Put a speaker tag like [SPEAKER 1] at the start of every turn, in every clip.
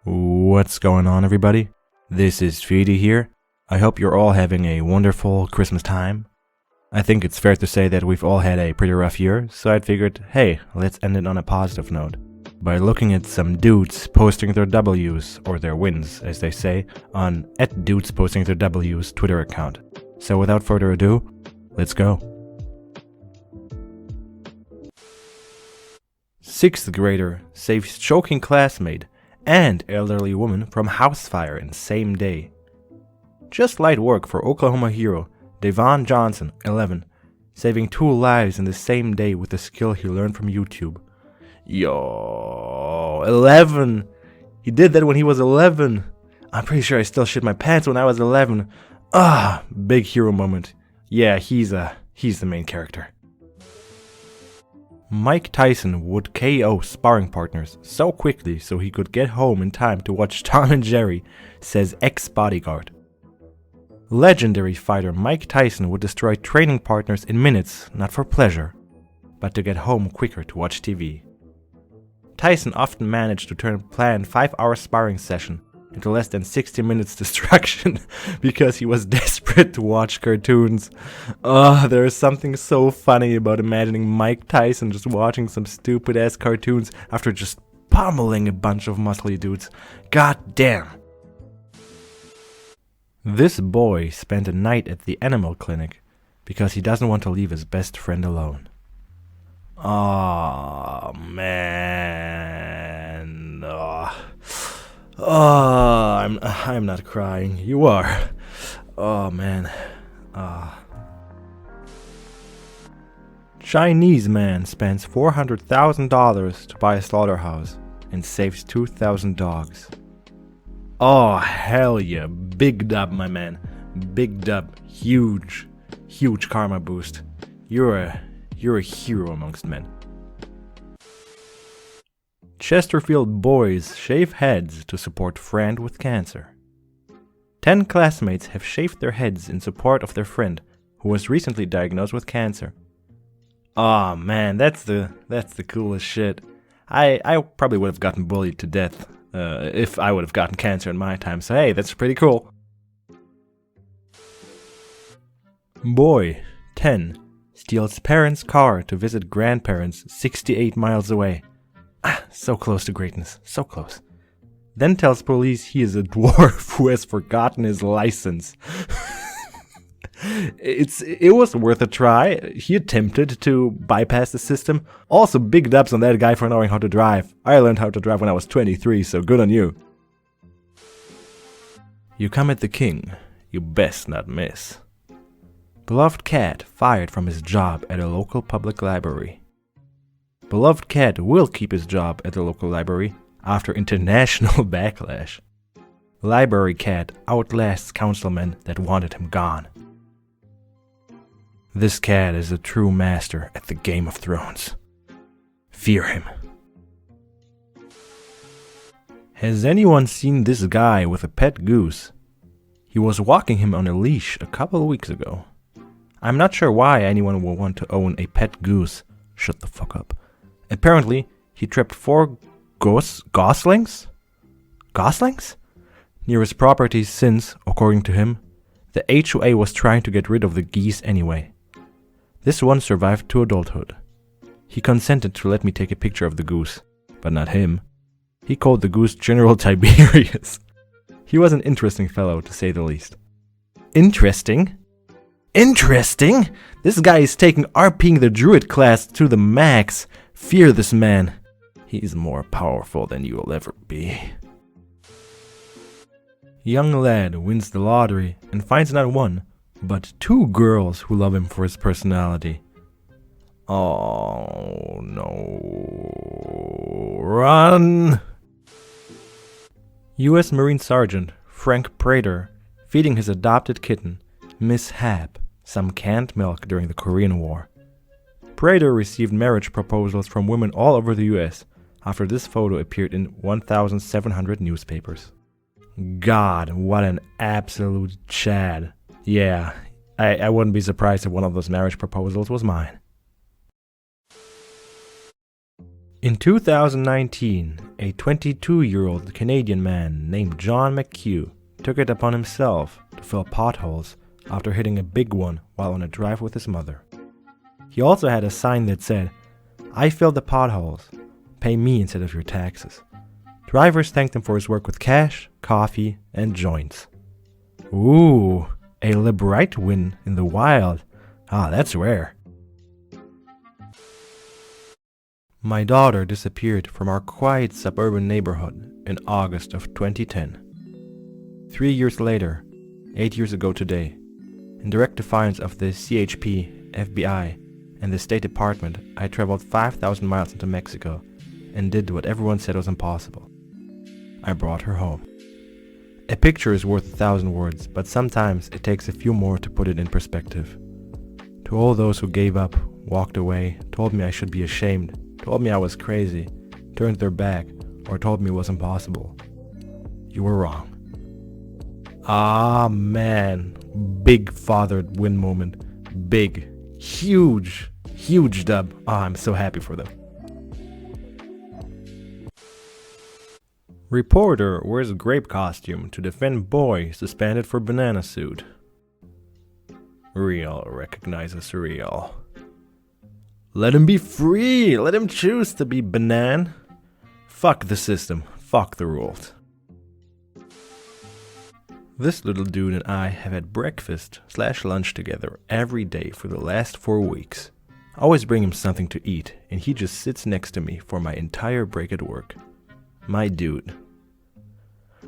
[SPEAKER 1] What's going on, everybody? This is Feedy here. I hope you're all having a wonderful Christmas time. I think it's fair to say that we've all had a pretty rough year, so I figured, hey, let's end it on a positive note by looking at some dudes posting their W's, or their wins, as they say, on @dudespostingtheirW's Twitter account. So without further ado, let's go. 6th grader saves choking classmate and elderly woman from house fire in same day. Just light work for Oklahoma hero Devon Johnson, 11, saving 2 lives in the same day with a skill he learned from YouTube. Yo, 11! He did that when he was 11. I'm pretty sure I still shit my pants when I was 11. Big hero moment. Yeah, he's the main character. Mike Tyson would KO sparring partners so quickly so he could get home in time to watch Tom and Jerry, says ex-bodyguard. Legendary fighter Mike Tyson would destroy training partners in minutes, not for pleasure, but to get home quicker to watch TV. Tyson often managed to turn a planned 5-hour sparring session into less than 60 minutes destruction because he was desperate to watch cartoons. There is something so funny about imagining Mike Tyson just watching some stupid ass cartoons after just pummeling a bunch of muscly dudes. God damn. This boy spent a night at the animal clinic because he doesn't want to leave his best friend alone. Oh man. I'm not crying. You are. Oh man. Chinese man spends $400,000 to buy a slaughterhouse and saves 2,000 dogs. Oh hell yeah, big dub, my man. Big dub. Huge karma boost. You're a hero amongst men. Chesterfield boys shave heads to support friend with cancer. 10 classmates have shaved their heads in support of their friend who was recently diagnosed with cancer. Oh man, that's the coolest shit. I probably would have gotten bullied to death if I would have gotten cancer in my time, so hey, that's pretty cool. Boy, 10, steals parents' car to visit grandparents 68 miles away. So close to greatness, so close. Then tells police he is a dwarf who has forgotten his license. It was worth a try. He attempted to bypass the system. Also, big dubs on that guy for knowing how to drive. I learned how to drive when I was 23, so good on you. You come at the king, you best not miss. Beloved cat fired from his job at a local public library. Beloved cat will keep his job at the local library after international backlash. Library cat outlasts councilmen that wanted him gone. This cat is a true master at the Game of Thrones. Fear him. Has anyone seen this guy with a pet goose? He was walking him on a leash a couple of weeks ago. I'm not sure why anyone would want to own a pet goose. Shut the fuck up. Apparently, he trapped 4 goslings? Goslings? Near his property since, according to him, the HOA was trying to get rid of the geese anyway. This one survived to adulthood. He consented to let me take a picture of the goose, but not him. He called the goose General Tiberius. He was an interesting fellow, to say the least. Interesting? Interesting? This guy is taking RPing the Druid class to the max. Fear this man. He's more powerful than you will ever be. Young lad wins the lottery and finds not 1, but 2 girls who love him for his personality. Oh no. Run! U.S. Marine Sergeant Frank Prater feeding his adopted kitten, Miss Hap, some canned milk during the Korean War. Prater received marriage proposals from women all over the US after this photo appeared in 1,700 newspapers. God, what an absolute Chad. Yeah, I wouldn't be surprised if one of those marriage proposals was mine. In 2019, a 22-year-old Canadian man named John McHugh took it upon himself to fill potholes after hitting a big one while on a drive with his mother. He also had a sign that said, "I filled the potholes. Pay me instead of your taxes." Drivers thanked him for his work with cash, coffee, and joints. Ooh, a Librite win in the wild. Ah, that's rare. My daughter disappeared from our quiet suburban neighborhood in August of 2010. 3 years later, 8 years ago today, in direct defiance of the CHP, FBI, and the State Department, I traveled 5,000 miles into Mexico and did what everyone said was impossible. I brought her home. A picture is worth 1,000 words, but sometimes it takes a few more to put it in perspective. To all those who gave up, walked away, told me I should be ashamed, told me I was crazy, turned their back, or told me it was impossible, you were wrong. Ah man, big father win moment. Big, huge dub. Ah, I'm so happy for them. Reporter wears grape costume to defend boy suspended for banana suit. Real recognizes real. Let him be free. Let him choose to be banan. Fuck the system. Fuck the rules. This little dude and I have had breakfast/lunch together every day for the last 4 weeks. I always bring him something to eat, and he just sits next to me for my entire break at work. My dude.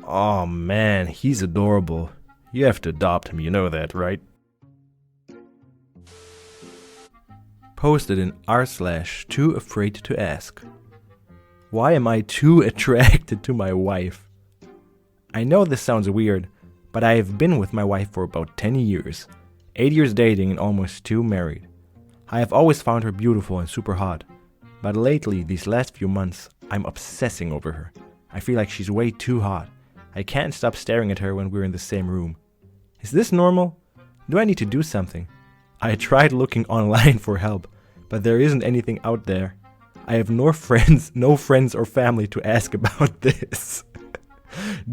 [SPEAKER 1] Oh man, he's adorable. You have to adopt him, you know that, right? Posted in r/too afraid to ask. Why am I too attracted to my wife? I know this sounds weird, but I have been with my wife for about 10 years. 8 years dating and almost 2 married. I have always found her beautiful and super hot. But lately, these last few months, I'm obsessing over her. I feel like she's way too hot. I can't stop staring at her when we're in the same room. Is this normal? Do I need to do something? I tried looking online for help, but there isn't anything out there. I have no friends or family to ask about this.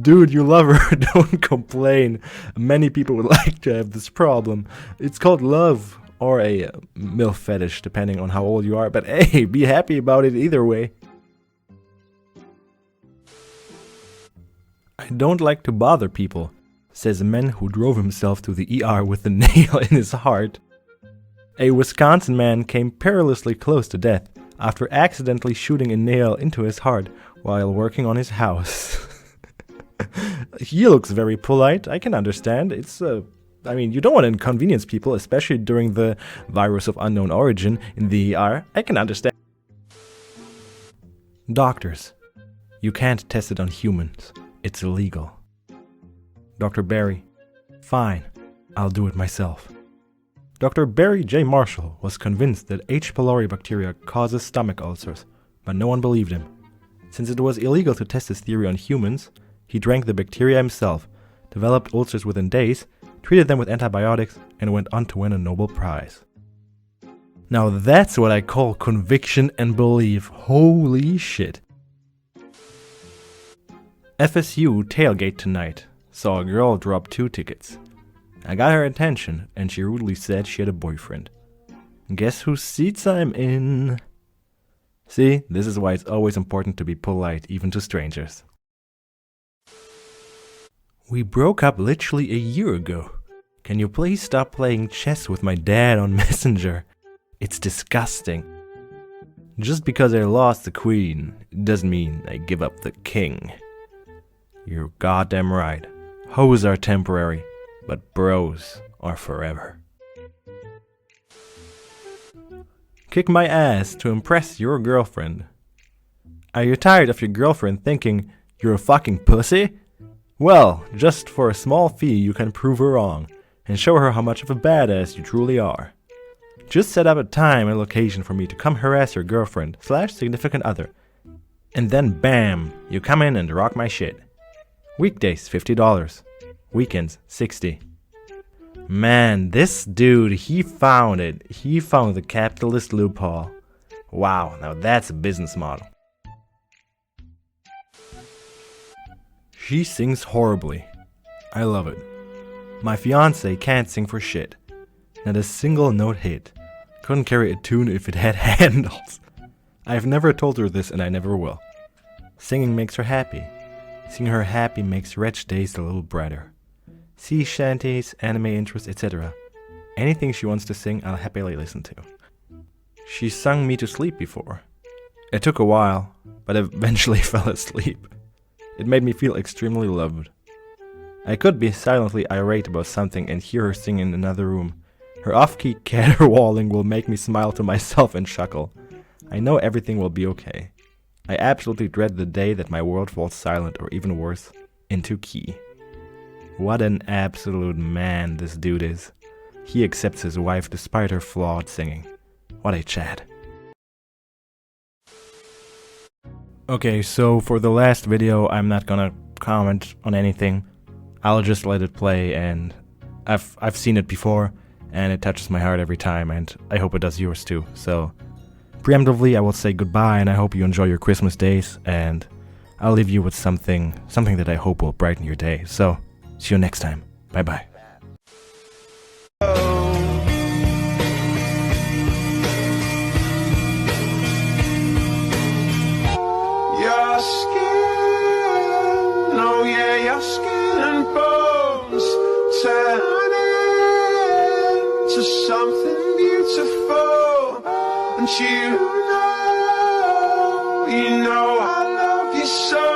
[SPEAKER 1] Dude, you love her, don't complain. Many people would like to have this problem. It's called love, or a MILF fetish, depending on how old you are, but hey, be happy about it either way. I don't like to bother people, says a man who drove himself to the ER with a nail in his heart. A Wisconsin man came perilously close to death after accidentally shooting a nail into his heart while working on his house. He looks very polite, I can understand. You don't want to inconvenience people, especially during the virus of unknown origin in the ER. I can understand. Doctors, you can't test it on humans. It's illegal. Dr. Barry, fine, I'll do it myself. Dr. Barry J. Marshall was convinced that H. pylori bacteria causes stomach ulcers, but no one believed him. Since it was illegal to test his theory on humans, he drank the bacteria himself, developed ulcers within days, treated them with antibiotics, and went on to win a Nobel Prize. Now that's what I call conviction and belief. Holy shit. FSU tailgate tonight. Saw a girl drop 2 tickets. I got her attention, and she rudely said she had a boyfriend. Guess whose seats I'm in? See, this is why it's always important to be polite, even to strangers. We broke up literally a year ago. Can you please stop playing chess with my dad on Messenger? It's disgusting. Just because I lost the queen, doesn't mean I give up the king. You're goddamn right. Hoes are temporary, but bros are forever. Kick my ass to impress your girlfriend. Are you tired of your girlfriend thinking you're a fucking pussy? Well, just for a small fee you can prove her wrong and show her how much of a badass you truly are. Just set up a time and location for me to come harass your girlfriend/significant other. And then bam, you come in and rock my shit. Weekdays, $50. Weekends, $60. Man, this dude, he found it. He found the capitalist loophole. Wow, now that's a business model. She sings horribly. I love it. My fiance can't sing for shit. Not a single note hit. Couldn't carry a tune if it had handles. I've never told her this and I never will. Singing makes her happy. Seeing her happy makes wretched days a little brighter. Sea shanties, anime interests, etc. Anything she wants to sing, I'll happily listen to. She sung me to sleep before. It took a while, but I eventually fell asleep. It made me feel extremely loved. I could be silently irate about something and hear her sing in another room. Her off-key caterwauling will make me smile to myself and chuckle. I know everything will be okay. I absolutely dread the day that my world falls silent or even worse, into key. What an absolute man this dude is. He accepts his wife despite her flawed singing. What a Chad. Okay, so for the last video, I'm not gonna comment on anything. I'll just let it play, and I've seen it before, and it touches my heart every time, and I hope it does yours too. So, preemptively, I will say goodbye, and I hope you enjoy your Christmas days, and I'll leave you with something that I hope will brighten your day. So, see you next time. Bye bye.
[SPEAKER 2] Your skin, oh yeah, your skin and bones turn into something beautiful. And you know I love you so.